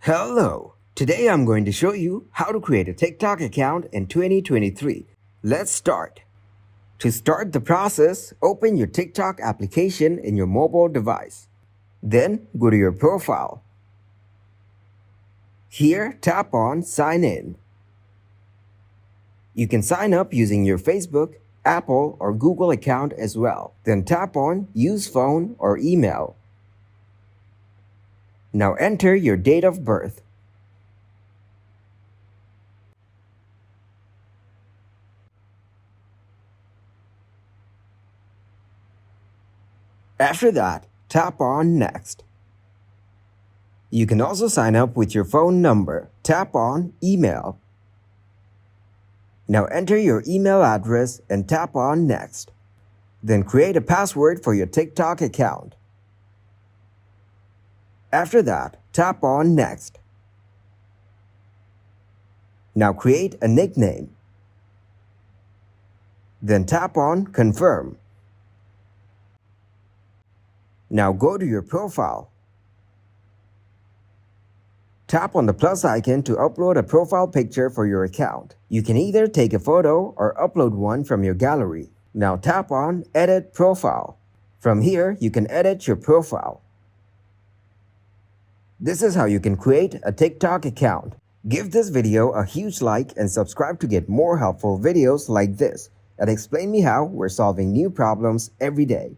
Hello! Today I'm going to show you how to create a TikTok account in 2023. Let's start. To start the process, open your TikTok application in your mobile device. Then go to your profile. Here, tap on Sign In. You can sign up using your Facebook, Apple, or Google account as well. Then tap on Use Phone or Email. Now enter your date of birth. After that, tap on Next. You can also sign up with your phone number. Tap on Email. Now enter your email address and tap on Next. Then create a password for your TikTok account. After that, tap on Next. Now create a nickname. Then tap on Confirm. Now go to your profile. Tap on the plus icon to upload a profile picture for your account. You can either take a photo or upload one from your gallery. Now tap on Edit Profile. From here, you can edit your profile. This is how you can create a TikTok account. Give this video a huge like and subscribe to get more helpful videos like this. At Explain Me How, we're solving new problems every day.